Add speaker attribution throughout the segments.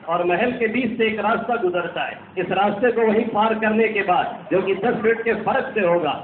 Speaker 1: اور محل کے بیچ سے ایک راستہ گزرتا ہے. اس راستے کو وہیں پار کرنے کے بعد جو کہ 10 فٹ کے فرق سے ہوگا،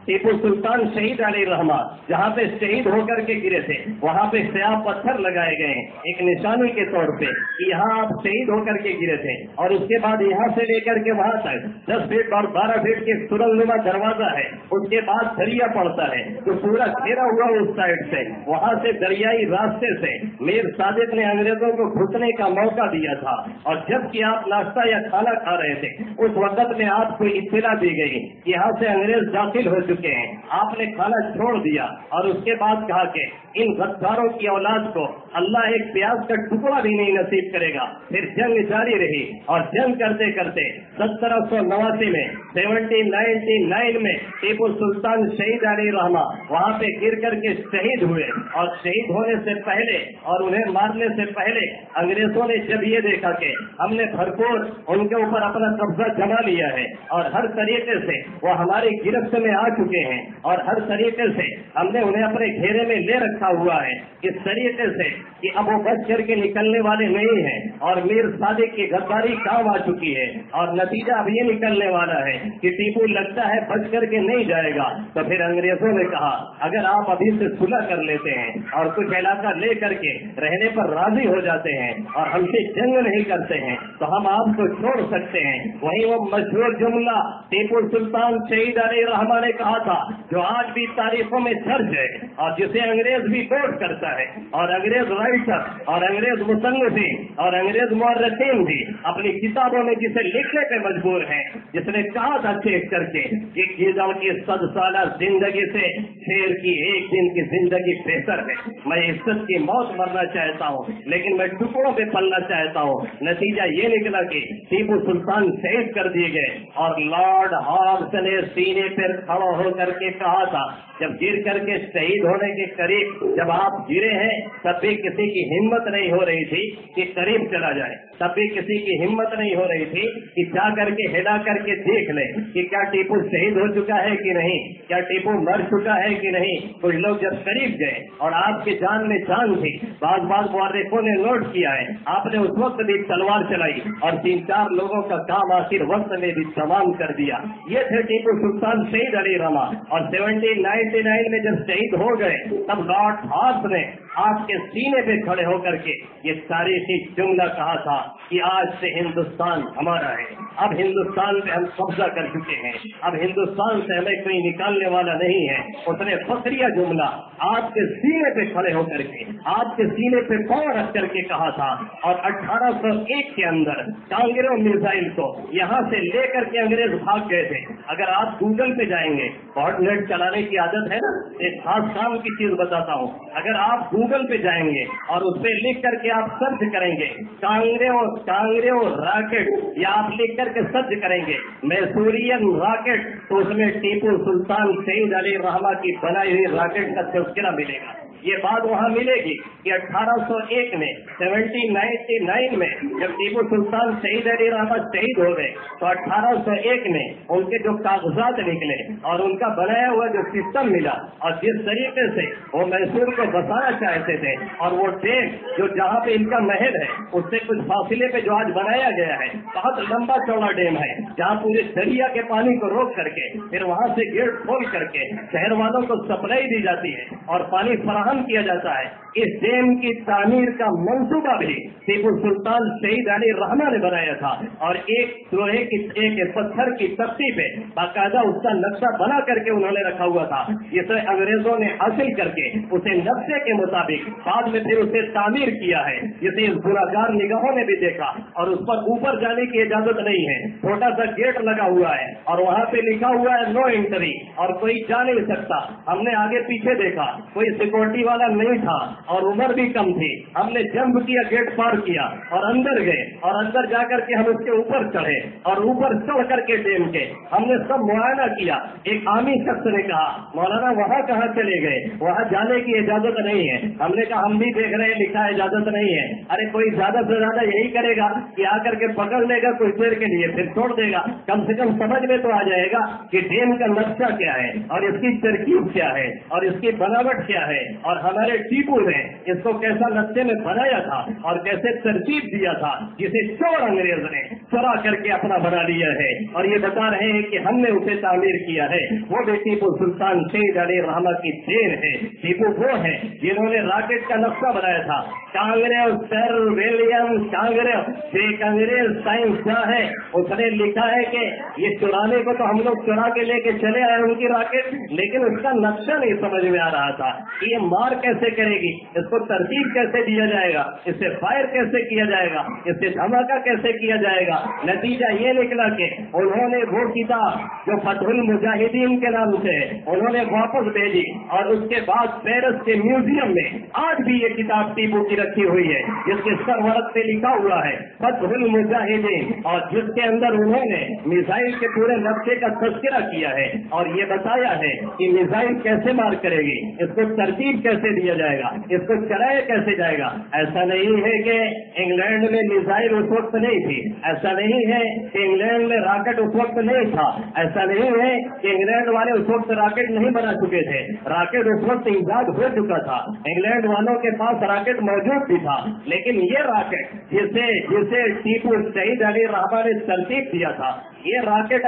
Speaker 1: ٹیپو سلطان شہید علیہ الرحمہ جہاں پہ شہید ہو کر کے گرے تھے وہاں پہ سیاہ پتھر لگائے گئے ہیں ایک نشانی کے طور پہ کہ یہاں آپ شہید ہو کر کے گرے تھے. اور اس کے بعد یہاں سے لے کر کے وہاں تک 10 فٹ اور 12 فٹ کے سرنگ نما دروازہ ہے. اس کے بعد دریا پڑتا ہے جو پورا گھیرا ہوا اس سائڈ سے، وہاں سے دریائی راستے سے میر صادق نے انگریزوں کو گھسنے کا موقع دیا تھا. اور جب کہ آپ ناشتہ یا کھانا کھا رہے تھے اس وقت میں آپ کو اطلاع دی گئی کہ یہاں سے انگریز داخل ہو چکے ہیں. آپ نے کھانا چھوڑ دیا اور اس کے بعد کہا کہ ان غداروں کی اولاد کو اللہ ایک پیاز کا ٹکڑا بھی نہیں نصیب کرے گا. پھر جنگ جاری رہی اور جنگ کرتے کرتے 1789 میں 1799 میں ٹیپو سلطان شہید علیہ الرحمہ وہاں پہ گر کر کے شہید ہوئے. اور شہید ہونے سے پہلے اور انہیں مارنے سے پہلے انگریزوں نے جب یہ دیکھا کہ ہم نے بھرپور ان کے اوپر اپنا قبضہ جما لیا ہے اور ہر طریقے سے وہ ہماری گرفت میں آ چکے ہیں اور ہر طریقے سے ہم نے انہیں اپنے گھیرے میں لے رکھا ہوا ہے اس طریقے سے کہ اب وہ بچ کر کے نکلنے والے نہیں ہیں اور میر صادق کی غداری کام آ چکی ہے اور نتیجہ اب یہ نکلنے والا ہے کہ ٹیپو لگتا ہے بچ کر کے نہیں جائے گا. تو پھر انگریزوں نے کہا اگر آپ ابھی سے صلح کر لیتے ہیں اور کچھ علاقہ لے کر کے رہنے پر راضی ہو جاتے ہیں اور ہم سے جنگ نہیں کرتے ہیں تو ہم آپ کو چھوڑ سکتے ہیں. وہی وہ مشہور جملہ ٹیپو سلطان شہید علیہ الرحمہ نے کہا تھا جو آج بھی تاریخوں میں درج ہے اور جسے انگریز بھی کوٹ کرتا ہے اور انگریز رائٹر اور انگریز مصنفین اور انگریز مورخین بھی اپنی کتابوں میں جسے لکھنے پہ مجبور ہیں. جس نے کہا تھا چیک کر کے کہ گیدڑ کی 100 سالہ زندگی سے شیر کی ایک دن کی زندگی بہتر ہے. میں عزت کی موت مرنا چاہتا ہوں لیکن میں ٹکڑوں پہ پلنا چاہتا ہوں. نتیجہ یہ نکلا کہ ٹیپو سلطان شہید کر دیے گئے اور لارڈ ہاکس نے سینے پر کھڑا ہو کر کے کہا تھا جب گر کر کے شہید ہونے کے قریب جب آپ گرے ہیں تب بھی کسی کی ہمت نہیں ہو رہی تھی کہ قریب چلا جائے، تب بھی کسی کی ہمت نہیں ہو رہی تھی کہ جا کر کے ہلا کر کے دیکھ لیں کہ کیا ٹیپو شہید ہو چکا ہے کہ نہیں، کیا ٹیپو مر چکا ہے کہ نہیں. کچھ لوگ جب قریب گئے اور آپ کی جان میں جان تھی، بعض مورخوں نے نوٹ کیا ہے آپ نے اس وقت بھی تلوار چلائی اور 3-4 لوگوں کا کام آخر وقت میں بھی تمام کر دیا. یہ تھے ٹیپو سلطان شہید علیہ الرحمہ. اور 1799 میں جب شہید ہو گئے تب لارڈ ہاکس نے آپ کے سینے پہ کھڑے ہو کر کے یہ تاریخی جملہ کہا تھا کہ آج سے ہندوستان ہمارا ہے. اب ہندوستان پہ ہم قبضہ کر چکے ہیں، اب ہندوستان سے ہمیں کوئی نکالنے والا نہیں ہے. اس نے فخریہ جملہ آپ کے سینے پہ کھڑے ہو کر کے آپ کے سینے پہ پاؤں رکھ کر کے کہا تھا. اور 1801 کے اندر کانگرو میزائل کو یہاں سے لے کر کے انگریز بھاگ گئے تھے. اگر آپ گوگل پہ جائیں گے، بہت نیٹ چلانے کی عادت ہے نا، ایک خاص کام کی چیز بتاتا ہوں. اگر آپ گوگل پہ جائیں گے اور اس پہ لکھ کر کے آپ سرچ کریں گے کانگریو راکٹ یا آپ لکھ کر کے سرچ کریں گے میسورین راکٹ تو اس میں ٹیپو سلطان شہید علیہ الرحمہ کی بنائی ہوئی راکٹ کا تذکرہ ملے گا. یہ بات وہاں ملے گی کہ 1801 میں 1799 میں جب ٹیپو سلطان شہید علیہ الرحمہ شہید ہو گئے تو 1801 میں ان کے جو کاغذات نکلے اور ان کا بنایا ہوا جو سسٹم ملا اور جس طریقے سے وہ میسور کو بسانا چاہتے تھے اور وہ ڈیم جو جہاں پہ ان کا محل ہے اس سے کچھ فاصلے پہ جو آج بنایا گیا ہے بہت لمبا چوڑا ڈیم ہے جہاں پورے دریا کے پانی کو روک کر کے پھر وہاں سے گیٹ کھول کر کے شہر والوں کو سپلائی دی جاتی ہے اور پانی فراہم کیا جاتا ہے. اس ڈیم کی تعمیر کا منصوبہ بھی ٹیپو سلطان شہید علیہ الرحمہ نے بنایا تھا اور ایک لوہے کی ایک پتھر کی تختی پہ باقاعدہ اس کا نقشہ بنا کر کے انہوں نے رکھا ہوا تھا جسے انگریزوں نے حاصل کر کے اسے نقشے کے مطابق بعد میں پھر اسے تعمیر کیا ہے جسے اس گناہگار نگاہوں نے بھی دیکھا اور اس پر اوپر جانے کی اجازت نہیں ہے. چھوٹا سا گیٹ لگا ہوا ہے اور وہاں پہ لکھا ہوا ہے نو انٹری اور کوئی جا نہیں سکتا. ہم نے آگے پیچھے دیکھا کوئی سیکورٹی والا نہیں تھا اور عمر بھی کم تھی. ہم نے جمپ کیا گیٹ پار کیا اور اندر گئے اور اندر جا کر کے ہم اس کے اوپر چڑھے اور اوپر چڑھ کر کے ڈیم کے ہم نے سب معائنہ کیا. ایک عامی شخص نے کہا مولانا وہاں کہاں چلے گئے، وہاں جانے کی اجازت نہیں ہے. ہم نے کہا ہم بھی دیکھ رہے ہیں لکھا اجازت نہیں ہے. ارے کوئی زیادہ سے زیادہ یہی کرے گا کہ آ کر کے پکڑ لے گا کچھ دیر کے لیے پھر چھوڑ دے گا. کم سے کم سمجھ میں تو آ جائے گا کہ ڈیم کا نقشہ کیا ہے اور اس کی ترکیب کیا ہے اور اس کی بناوٹ کیا ہے اور ہمارے ٹیپو نے اس کو کیسا نقشے میں بنایا تھا اور کیسے ترتیب دیا تھا، جسے چور انگریز نے چورا کر کے اپنا بنا لیا ہے، اور یہ بتا رہے ہیں کہ ہم نے اسے تعمیر کیا ہے۔ وہ بھی ٹیپو سلطان شہید علیہ الرحمہ کی دین ہے۔ ٹیپو وہ ہے جنہوں نے راکٹ کا نقشہ بنایا تھا۔ کانگریس سر ولیم کانگریس ایک انگریز سائنسداں ہے، اس نے لکھا ہے کہ یہ چرانے کو تو ہم لوگ چرا کے لے کے چلے آئے ان کی راکٹ، لیکن اس کا نقشہ نہیں سمجھ میں آ رہا تھا کہ یہ مار کیسے کرے گی، اس کو ترتیب کیسے دیا جائے گا، اس سے فائر کیسے کیا جائے گا، اس سے دھماکہ کیسے کیا جائے گا۔ نتیجہ یہ نکلا کہ انہوں نے وہ کتاب جو فتح المجاہدین کے نام سے انہوں نے واپس بھیجی، اور اس کے بعد پیرس کے میوزیم میں آج بھی یہ کتاب ٹیپو کی رکھی ہوئی ہے، جس کے سرورق پہ لکھا ہوا ہے فتح المجاہدین، اور جس کے اندر انہوں نے میزائل کے پورے نقشے کا تذکرہ کیا ہے اور یہ بتایا ہے کہ میزائل کیسے مار کرے گی، اس کو ترتیب کیسے دیا جائے گا، اس کو چلایا کیسے جائے گا۔ ایسا نہیں ہے کہ انگلینڈ میں میزائل اس وقت نہیں تھی، ایسا نہیں ہے کہ انگلینڈ میں راکٹ اس وقت نہیں تھا، ایسا نہیں ہے کہ انگلینڈ والے اس وقت راکٹ نہیں بنا چکے تھے، راکٹ اس وقت ایجاد ہو چکا تھا، انگلینڈ والوں کے پاس راکٹ موجود بھی تھا، لیکن یہ راکٹ جسے ٹیپو شہید علیہ الرحمہ نے ترتیب دیا تھا، یہ راکٹ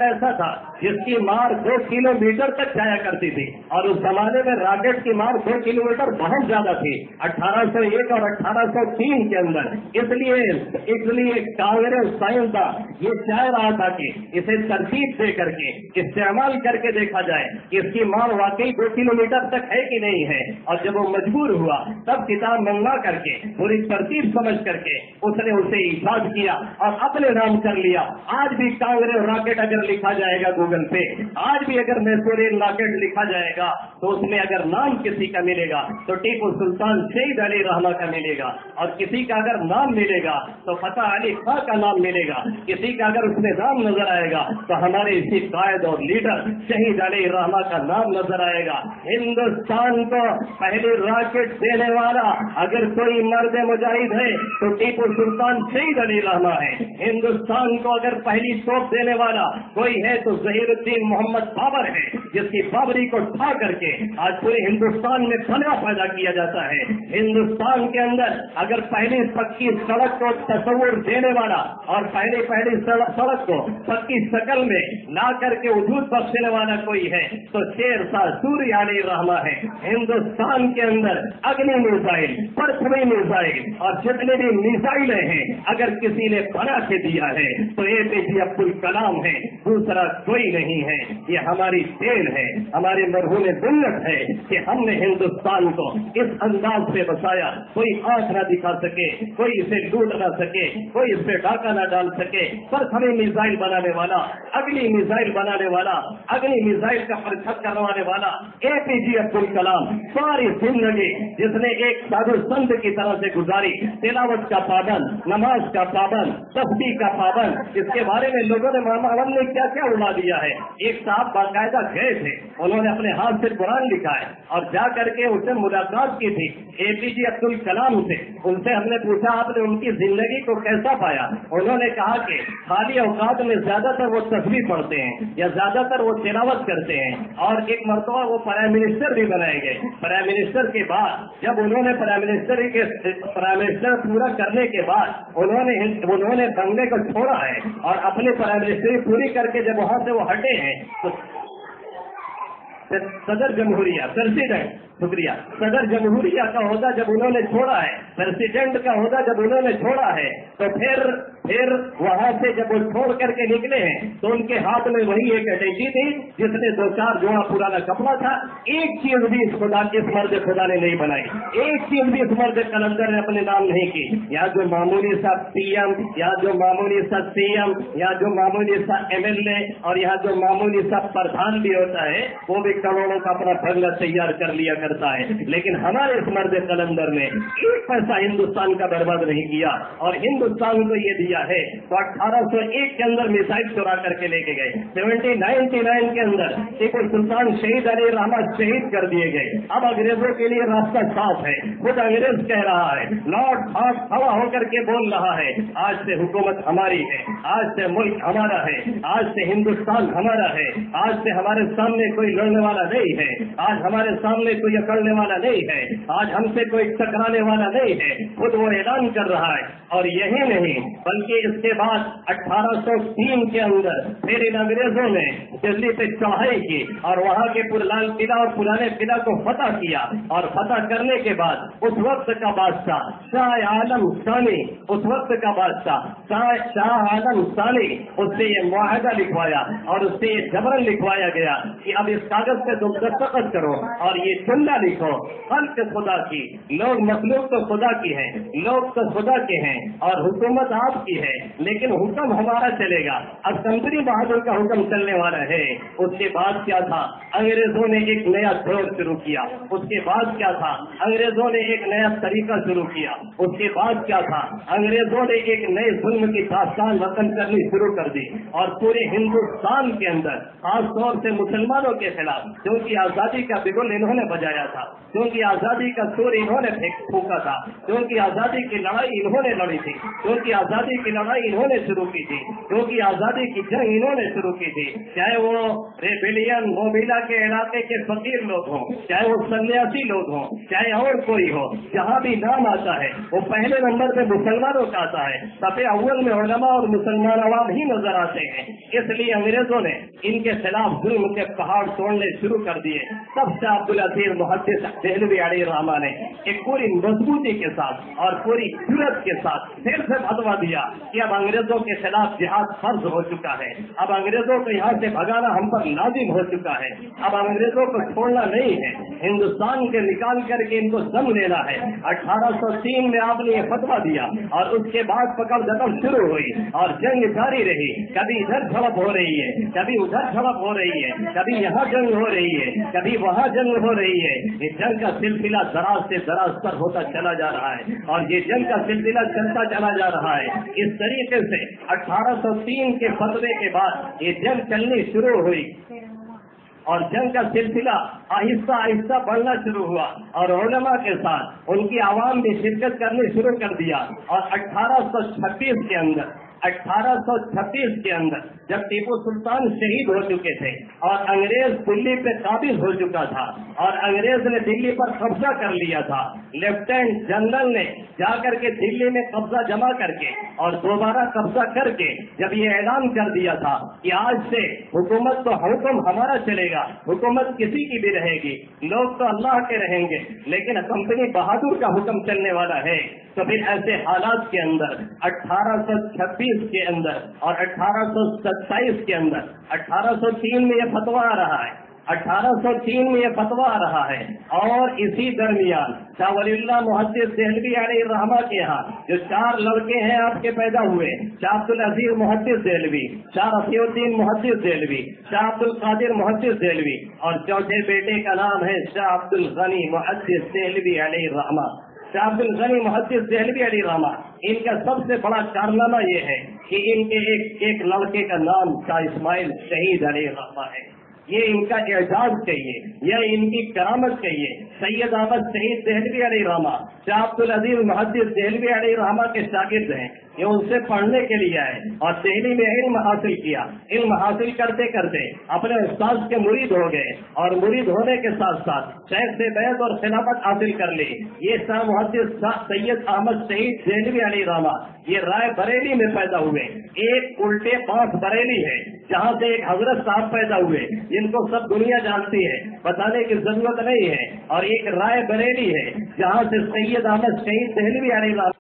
Speaker 1: ایسا تھا جس کی مار 2 کلومیٹر تک جایا کرتی تھی، اور اس زمانے میں راکٹ کی مار 2 کلومیٹر بہت زیادہ تھی 1801 اور 1803 کے اندر۔ اس لیے کانگریس سائنسداں یہ چاہ رہا تھا کہ اسے ترتیب دے کر کے استعمال کر کے دیکھا جائے کہ اس کی مار واقعی 2 کلومیٹر تک ہے کہ نہیں ہے، اور جب وہ مجبور ہوا تب کتاب منگوا کر کے پوری ترتیب سمجھ کر کے اس نے اسے ایجاد کیا اور اپنے نام کر لیا۔ آج بھی کانگریس راکٹ اگر لکھا جائے گا گوگل پہ، آج بھی اگر میسورین راکٹ لکھا جائے گا تو اس میں اگر نام کسی کا ملے گا تو ٹیپو سلطان شہید علیہ الرحمہ کا ملے گا، اور کسی کا اگر نام ملے گا تو فتح علی خان کا نام ملے گا، کسی کا اگر اس میں نام نظر آئے گا تو ہمارے اسی قائد اور لیڈر شہید علیہ الرحمہ کا نام نظر آئے گا۔ ہندوستان کو پہلی راکٹ دینے والا اگر کوئی مرد مجاہد ہے تو ٹیپو سلطان شہید علیہ الرحمہ ہے۔ ہندوستان کو اگر پہلی توپ دینے والا کوئی ہے تو ظہیر الدین محمد بابر ہے، جس کی بابری کو ڈھا کر کے آج پورے ہندوستان میں بنا پیدا کیا جاتا ہے۔ ہندوستان کے اندر اگر پہلی پکی سڑک کو تصور دینے والا اور پہلی سڑک کو پکی شکل میں لا کر کے وجود بخشنے والا کوئی ہے تو شیر شاہ سوری علیہ الرحمہ ہے۔ ہندوستان کے اندر اگنی میزائل، پرتھوی میزائل اور جتنے بھی میزائلیں ہیں اگر کسی نے بنا کے دیا ہے تو APJ عبد الکلام ہے، دوسرا کوئی نہیں ہے۔ یہ ہماری دین ہے، ہمارے مرہون ملت ہے کہ ہم نے ہندوستان کو اس انداز سے بسایا، کوئی آنکھ نہ دکھا سکے، کوئی اسے لوٹ نہ سکے، کوئی اس پہ ڈاکہ نہ ڈال سکے۔ پر ہمیں میزائل بنانے والا، اگلی میزائل بنانے والا، اگلی میزائل کا پرکھت کروانے والا APJ عبد الکلام ساری زندگی جس نے ایک سادھو سنت کی طرح سے گزاری، تلاوت کا پابند، نماز کا پابند، تسبیح کا پابند، اس کے بارے میں لوگوں نے ہم نے کیا کیا اڑا دیا ہے۔ ایک صاحب باقاعدہ گئے تھے، انہوں نے اپنے ہاتھ سے قرآن لکھا ہے اور جا کر کے اس سے ملاقات کی تھی APJ عبد الکلام سے۔ ان سے ہم نے پوچھا آپ نے ان کی زندگی کو کیسا پایا؟ انہوں نے کہا کہ خالی اوقات میں زیادہ تر وہ تسبیح پڑھتے ہیں یا زیادہ تر وہ تلاوت کرتے ہیں، اور ایک مرتبہ وہ پرائم منسٹر بھی بنائے گئے۔ پرائم منسٹر کے بعد جب انہوں نے پرائم منسٹر پورا کرنے کے بعد انہوں نے بنگلے کو چھوڑا ہے اور اپنے پرائم منسٹری پوری کر کے جب وہاں سے وہ ہٹے ہیں تو صدر جمہوریہ شکریہ صدر جمہوریہ کا عہدہ جب انہوں نے چھوڑا ہے، پریسیڈنٹ کا عہدہ جب انہوں نے چھوڑا ہے تو پھر وہاں سے جب وہ چھوڑ کر کے نکلے ہیں تو ان کے ہاتھ میں وہی ایک اٹیچی تھی جس نے 2-4 جوڑا پرانا کپڑا تھا۔ ایک چیز بھی اس مرد خدا نے نہیں بنائی، ایک چیز بھی اس مرد کلندر نے اپنے نام نہیں کی۔ یا جو معمولی سا PM یا جو معمولی سا CM یا جو معمولی سا MLA اور یہاں جو معمولی سا پردھان بھی ہوتا ہے وہ بھی کروڑوں کا اپنا بنگلہ تیار کر لیا کرتا ہے، لیکن ہمارے اس مرد قلندر نے ایک پیسہ ہندوستان کا برباد نہیں کیا اور ہندوستان کو یہ دیا ہے تو 1801 کے اندر میسائل چورا کر کے لے کے گئے، 1799 کے اندر ٹیپو سلطان شہید علی رحمت شہید کر دیے گئے۔ اب انگریزوں کے لیے راستہ صاف ہے، خود انگریز کہہ رہا ہے، لارڈ ہاف کھڑا ہو کر کے بول رہا ہے آج سے حکومت ہماری ہے، آج سے ملک ہمارا ہے، آج سے ہندوستان ہمارا ہے، آج سے ہمارے سامنے کوئی لڑنے والا نہیں ہے، آج ہمارے سامنے کوئی اکڑنے والا نہیں ہے، آج ہم سے کوئی ٹکرانے والا نہیں ہے، خود وہ اعلان کر رہا ہے۔ اور یہی نہیں بلکہ اس کے بعد 1803 کے اندر پھر ان انگریزوں نے دلی پہ چڑھائی کی اور وہاں کے لال قلعہ اور پرانے قلعہ کو فتح کیا، اور فتح کرنے کے بعد اس وقت کا بادشاہ شاہ عالم ثانی، اس وقت کا بادشاہ شاہ عالم ثانی، اس سے یہ معاہدہ لکھوایا اور اس سے یہ جبرن لکھوایا گیا کہ اب اس کاغذ پہ تم دستخط کرو اور یہ جملہ لکھو، خلق خدا کی، لوگ مخلوق تو خدا کی ہے، لوگ تو خدا کے ہیں اور حکومت آپ کی ہے، لیکن حکم ہمارا چلے گا، اسمبلی بہادر کا حکم چلنے والا ہے۔ اس کے بعد کیا تھا؟ انگریزوں نے ایک نیا دور شروع کیا۔ اس کے بعد کیا تھا؟ انگریزوں نے ایک نیا طریقہ شروع کیا۔ اس کے بعد کیا تھا؟ انگریزوں نے ایک نئے ظلم کی داستان رقم کرنی شروع کر دی اور پورے ہندوستان کے اندر خاص طور سے مسلمانوں کے خلاف، کیونکہ آزادی کا بگل انہوں نے بجایا تھا، کیونکہ آزادی کا سور انہوں نے پھونکا تھا، کیونکہ آزادی کی لڑائی انہوں نے لڑی تھی، کیونکہ آزادی کی لڑائی انہوں نے شروع کی تھی، کیونکہ آزادی کی جنگ انہوں نے شروع کی تھی، چاہے وہ ریبیلین موبیلا کے علاقے کے فقیر لوگ ہوں، چاہے وہ سنیاسی لوگ ہوں، چاہے اور کوئی ہو، جہاں بھی نام آتا ہے وہ پہلے نمبر پہ مسلمانوں کا آتا ہے، صفحے اول میں علماء اور مسلمان عوام ہی نظر آتے ہیں۔ اس لیے انگریزوں نے ان کے خلاف ظلم کے پہاڑ توڑنے شروع کر دیے۔ تب سے عبدالعزیز محدث دہلوی علیہ الرحمہ نے ایک پوری مضبوطی کے ساتھ اور پوری جرأت کے ساتھ پھر سے فتویٰ دیا کہ اب انگریزوں کے خلاف جہاد فرض ہو چکا ہے، اب انگریزوں کو یہاں سے بھگانا ہم پر لازم ہو چکا ہے، اب انگریزوں کو چھوڑنا نہیں ہے، ہندوستان کے نکال کر کے ان کو دم لینا ہے۔ 1803 میں آپ نے یہ فتویٰ دیا اور اس کے بعد پکڑ دکڑ شروع ہوئی اور جنگ جاری رہی، کبھی ادھر جھڑپ ہو رہی ہے، کبھی ادھر جھڑپ ہو رہی ہے، کبھی یہاں جنگ ہو رہی ہے، کبھی وہاں جنگ ہو رہی ہے۔ یہ جنگ کا سلسلہ دراز سے دراز پر ہوتا چلا جا رہا ہے اور یہ جنگ کا سلسلہ چلتا چلا جا رہا ہے۔ اس طریقے سے 1803 کے فتوے کے بعد یہ جنگ چلنی شروع ہوئی اور جنگ کا سلسلہ آہستہ آہستہ بڑھنا شروع ہوا اور علماء کے ساتھ ان کی عوام بھی شرکت کرنی شروع کر دیا۔ اور 1826 کے اندر جب ٹیپو سلطان شہید ہو چکے تھے اور انگریز دلی پہ قابض ہو چکا تھا اور انگریز نے دلی پر قبضہ کر لیا تھا، لیفٹیننٹ جنرل نے جا کر کے دلی میں قبضہ جما کر کے اور دوبارہ قبضہ کر کے جب یہ اعلان کر دیا تھا کہ آج سے حکومت تو حکم ہمارا چلے گا، حکومت کسی کی بھی رہے گی، لوگ تو اللہ کے رہیں گے، لیکن کمپنی بہادر کا حکم چلنے والا ہے، تو پھر ایسے حالات کے اندر 1826 کے اندر اور 1827 کے اندر 1803 میں یہ فتویٰ آ رہا ہے، 1803 میں یہ فتویٰ آ رہا ہے اور اسی درمیان شاہ ولی اللہ محدث دہلوی علیہ الرحمہ کے ہاں جو 4 لڑکے ہیں آپ کے پیدا ہوئے، شاہ عبدالعزیز محدث دہلوی، شاہ رفیع الدین محدث دہلوی، شاہ عبد القادر محدث دہلوی اور چوتھے بیٹے کا نام ہے شاہ عبد الغنی محدث دہلوی علیہ الرحمہ۔ شاہ عبد الغنی محدث دہلوی علیہ الرحمہ، ان کا سب سے بڑا کارنامہ یہ ہے کہ ان کے ایک لڑکے کا نام شاہ اسماعیل شہید علیہ الرحمہ ہے۔ یہ ان کا اعزاز کہیے یا ان کی کرامت کہیے۔ سید احمد شہید دہلوی علیہ الرحمہ شاہ عبدالعزیز محدث دہلوی علیہ الرحمہ کے شاگرد ہیں، یہ ان سے پڑھنے کے لیے آئے اور دہلی میں علم حاصل کیا، علم حاصل کرتے کرتے اپنے استاد کے مرید ہو گئے اور مرید ہونے کے ساتھ ساتھ شیخ سے بیعت اور خلافت حاصل کر لی۔ یہ شاہ محدث سید احمد شہید دہلوی علیہ الرحمہ یہ رائے بریلی میں پیدا ہوئے، ایک الٹے 5 بریلی ہے جہاں سے ایک حضرت صاحب پیدا ہوئے جن کو سب دنیا جانتی ہے، بتانے کی ضرورت نہیں ہے، اور ایک رائے بریلی ہے جہاں سے سید احمد شہید دہلوی علیہ الرحمہ